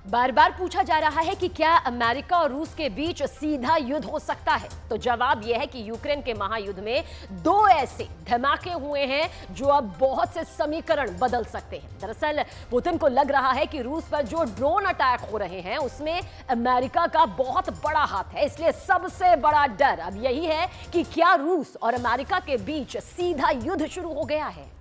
बार बार पूछा जा रहा है कि क्या अमेरिका और रूस के बीच सीधा युद्ध हो सकता है। तो जवाब यह है कि यूक्रेन के महायुद्ध में दो ऐसे धमाके हुए हैं जो अब बहुत से समीकरण बदल सकते हैं। दरअसल पुतिन को लग रहा है कि रूस पर जो ड्रोन अटैक हो रहे हैं उसमें अमेरिका का बहुत बड़ा हाथ है। इसलिए सबसे बड़ा डर अब यही है कि क्या रूस और अमेरिका के बीच सीधा युद्ध शुरू हो गया है।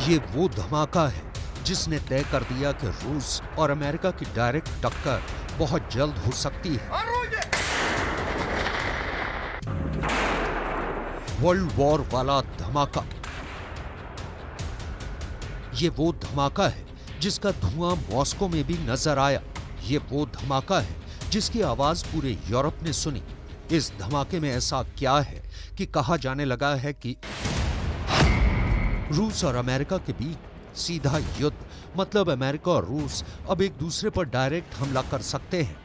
ये वो धमाका है जिसने तय कर दिया कि रूस और अमेरिका की डायरेक्ट टक्कर बहुत जल्द हो सकती है। वर्ल्ड वॉर वाला धमाका। ये वो धमाका है जिसका धुआं मॉस्को में भी नजर आया। ये वो धमाका है जिसकी आवाज पूरे यूरोप ने सुनी। इस धमाके में ऐसा क्या है कि कहा जाने लगा है कि रूस और अमेरिका के बीच सीधा युद्ध, मतलब अमेरिका और रूस अब एक दूसरे पर डायरेक्ट हमला कर सकते हैं।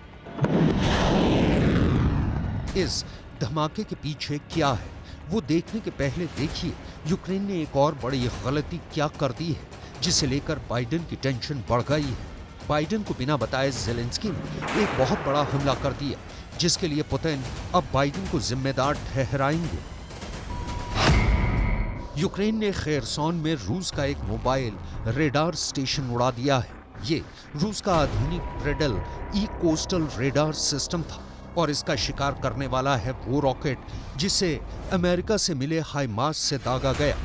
इस धमाके के पीछे क्या है वो देखने के पहले देखिए यूक्रेन ने एक और बड़ी गलती क्या कर दी है जिसे लेकर बाइडेन की टेंशन बढ़ गई है। बाइडेन को बिना बताए ज़ेलेंस्की ने एक बहुत बड़ा हमला कर दिया जिसके लिए पुतिन अब बाइडेन को जिम्मेदार ठहराएंगे। यूक्रेन ने खेरसॉन में रूस का एक मोबाइल रेडार स्टेशन उड़ा दिया है। ये रूस का आधुनिक प्रेडल ई कोस्टल रेडार सिस्टम था और इसका शिकार करने वाला है वो रॉकेट जिसे अमेरिका से मिले हाइमार्स से दागा गया।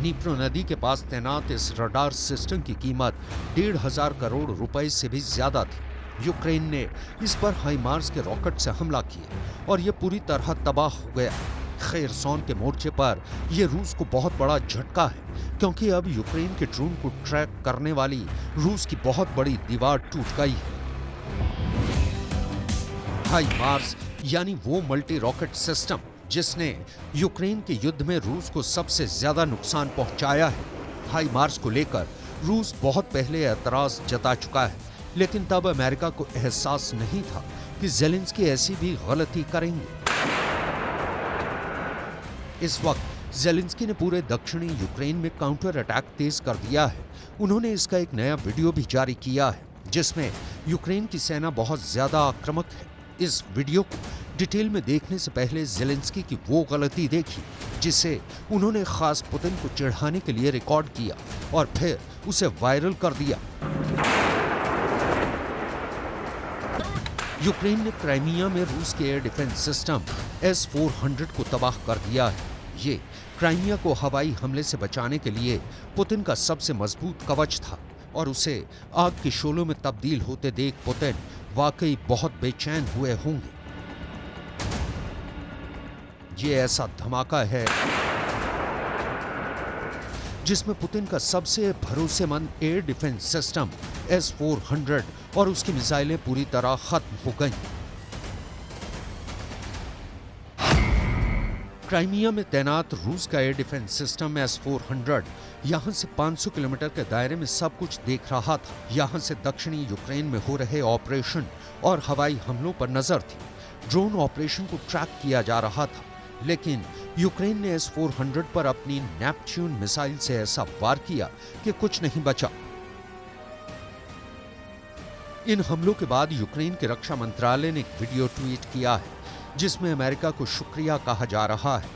नीप्रो नदी के पास तैनात इस रडार सिस्टम की कीमत 1,500 करोड़ रुपए से भी ज्यादा थी। यूक्रेन ने इस पर हाइमार्स के रॉकेट से हमला किया और यह पूरी तरह तबाह हो गया। खेरसॉन के मोर्चे पर यह रूस को बहुत बड़ा झटका है क्योंकि अब यूक्रेन के ड्रोन को ट्रैक करने वाली रूस की बहुत बड़ी दीवार टूट गई है। हाइमार्स यानी वो मल्टी रॉकेट सिस्टम जिसने यूक्रेन के युद्ध में रूस को सबसे ज्यादा नुकसान पहुंचाया है। हाइमार्स को लेकर रूस बहुत पहले एतराज जता चुका है, लेकिन तब अमेरिका को एहसास नहीं था कि ज़ेलेंस्की ऐसी भी गलती करेंगे। इस वक्त ज़ेलेंस्की ने पूरे दक्षिणी यूक्रेन में काउंटर अटैक तेज कर दिया है। उन्होंने इसका एक नया वीडियो भी जारी किया है जिसमें यूक्रेन की सेना बहुत ज्यादा आक्रामक है। इस वीडियो को डिटेल में देखने से पहले ज़ेलेंस्की की वो गलती देखी जिसे उन्होंने खास पुतिन को चिढ़ाने के लिए रिकॉर्ड किया और फिर उसे वायरल कर दिया। यूक्रेन ने क्राइमिया में रूस के एयर डिफेंस सिस्टम S-400 को तबाह कर दिया है। ये क्राइमिया को हवाई हमले से बचाने के लिए पुतिन का सबसे मजबूत कवच था और उसे आग के शोलों में तब्दील होते देख पुतिन वाकई बहुत बेचैन हुए होंगे। ये ऐसा धमाका है जिसमें पुतिन का सबसे भरोसेमंद एयर डिफेंस सिस्टम S-400 और उसकी मिसाइलें पूरी तरह खत्म हो गईं। क्राइमिया में तैनात रूस का एयर डिफेंस सिस्टम S-400 यहां से 500 किलोमीटर के दायरे में सब कुछ देख रहा था। यहां से दक्षिणी यूक्रेन में हो रहे ऑपरेशन और हवाई हमलों पर नजर थी। ड्रोन ऑपरेशन को ट्रैक किया जा रहा था, लेकिन यूक्रेन ने S-400 पर अपनी नेपच्यून मिसाइल से ऐसा वार किया कि कुछ नहीं बचा। इन हमलों के बाद यूक्रेन के रक्षा मंत्रालय ने एक वीडियो ट्वीट किया है जिसमें अमेरिका को शुक्रिया कहा जा रहा है।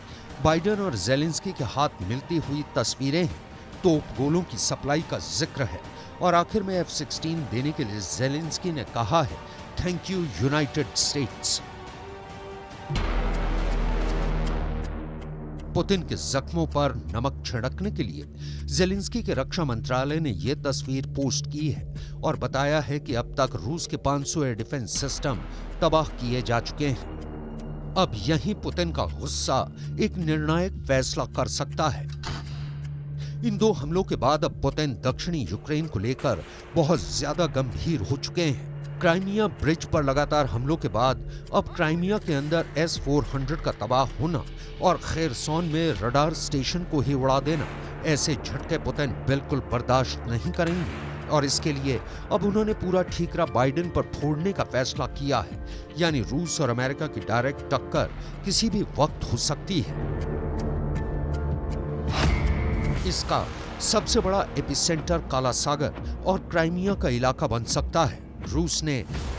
बाइडेन और ज़ेलेंस्की के हाथ मिलती हुई तस्वीरें हैं, तोप गोलों की सप्लाई का जिक्र है और आखिर में F-16 देने के लिए ज़ेलेंस्की ने कहा है thank you United states. Putin के जख्मों पर नमक छिड़कने के लिए ज़ेलेंस्की के रक्षा मंत्रालय ने यह तस्वीर पोस्ट की है और बताया है कि अब तक रूस के 500 एयर डिफेंस सिस्टम तबाह किए जा चुके हैं। अब यहीं पुतिन का गुस्सा एक निर्णायक फैसला कर सकता है। इन दो हमलों के बाद अब पुतिन दक्षिणी यूक्रेन को लेकर बहुत ज्यादा गंभीर हो चुके हैं। क्राइमिया ब्रिज पर लगातार हमलों के बाद अब क्राइमिया के अंदर S-400 का तबाह होना और खेरसॉन में रडार स्टेशन को ही उड़ा देना, ऐसे झटके पुतिन बिल्कुल बर्दाश्त नहीं करेंगे और इसके लिए अब उन्होंने पूरा ठीकरा बाइडेन पर फोड़ने का फैसला किया है। यानी रूस और अमेरिका की डायरेक्ट टक्कर किसी भी वक्त हो सकती है। इसका सबसे बड़ा एपिसेंटर काला सागर और क्राइमिया का इलाका बन सकता है। रूस ने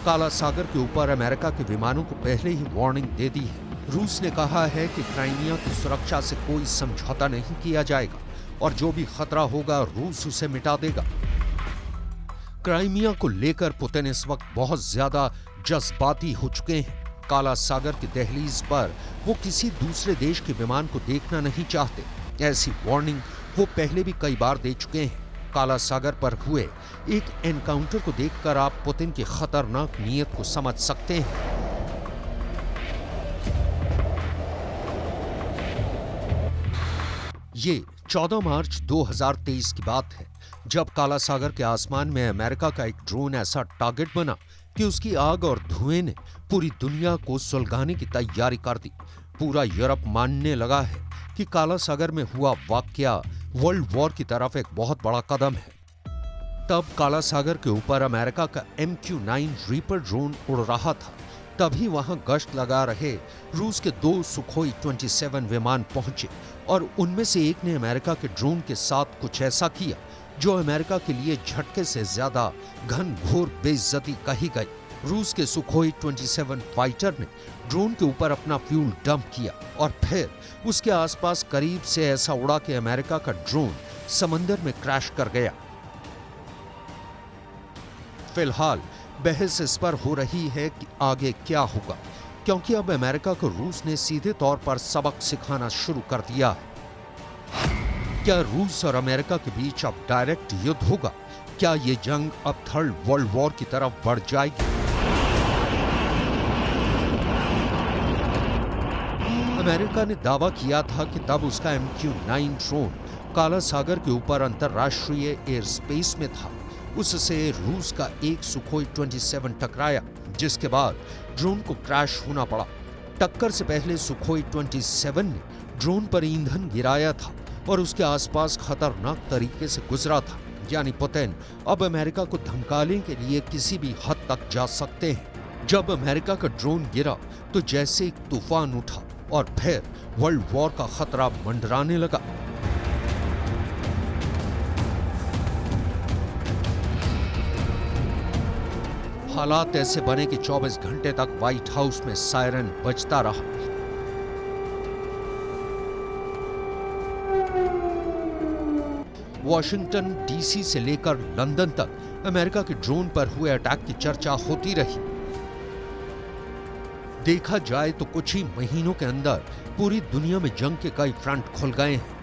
काला सागर के ऊपर अमेरिका के विमानों को पहले ही वार्निंग दे दी है। रूस ने कहा है कि क्राइमिया की सुरक्षा से कोई समझौता नहीं किया जाएगा और जो भी खतरा होगा रूस उसे मिटा देगा। क्राइमिया को लेकर पुतिन इस वक्त बहुत ज्यादा जज्बाती हो चुके हैं। काला सागर की दहलीज पर वो किसी दूसरे देश के विमान को देखना नहीं चाहते। ऐसी वार्निंग वो पहले भी कई बार दे चुके हैं। काला सागर पर हुए एक एनकाउंटर को देखकर आप पुतिन की खतरनाक नीयत को समझ सकते हैं। ये 14 मार्च 2023 की बात है, जब काला सागर के आसमान में अमेरिका का एक ड्रोन ऐसा टारगेट बना कि उसकी आग और धुएं ने पूरी दुनिया को सुलगाने की तैयारी कर दी। पूरा यूरोप मानने लगा है कि काला सागर में हुआ वाकया वर्ल्ड वॉर की तरफ एक बहुत बड़ा कदम है। तब काला सागर के ऊपर अमेरिका का MQ-9 रीपर ड्रोन उड़ रहा था। तभी वहां गश्त लगा रहे रूस के 2 सुखोई 27 विमान पहुंचे और उनमें से एक ने अमेरिका के ड्रोन के साथ कुछ ऐसा किया जो अमेरिका के लिए झटके से ज्यादा घनघोर बेइज्जती कही गई। रूस के सुखोई 27 फाइटर ने ड्रोन के ऊपर अपना फ्यूल डंप किया और फिर उसके आसपास करीब से ऐसा उड़ा कि अमेरिका का ड्रोन समंदर में क्रैश कर गया। फिलहाल बहस इस पर हो रही है कि आगे क्या होगा, क्योंकि अब अमेरिका को रूस ने सीधे तौर पर सबक सिखाना शुरू कर दिया है। क्या रूस और अमेरिका के बीच अब डायरेक्ट युद्ध होगा? क्या ये जंग अब थर्ड वर्ल्ड वॉर की तरफ बढ़ जाएगी? अमेरिका ने दावा किया था कि तब उसका MQ-9 ड्रोन काला सागर के ऊपर अंतरराष्ट्रीय एयर स्पेस में था। उससे रूस का एक सुखोई 27 टकराया, जिसके बाद ड्रोन को क्रैश होना पड़ा। टक्कर से पहले सुखोई 27 ने ड्रोन पर ईंधन गिराया था और उसके आसपास खतरनाक तरीके से गुजरा था। यानी पुतिन अब अमेरिका को धमकाने के लिए किसी भी हद तक जा सकते हैं। जब अमेरिका का ड्रोन गिरा तो जैसे एक तूफान उठा और फिर वर्ल्ड वॉर का खतरा मंडराने लगा। हालात ऐसे बने कि 24 घंटे तक व्हाइट हाउस में सायरन बजता रहा। वॉशिंगटन DC से लेकर लंदन तक अमेरिका के ड्रोन पर हुए अटैक की चर्चा होती रही। देखा जाए तो कुछ ही महीनों के अंदर पूरी दुनिया में जंग के कई फ्रंट खुल गए हैं।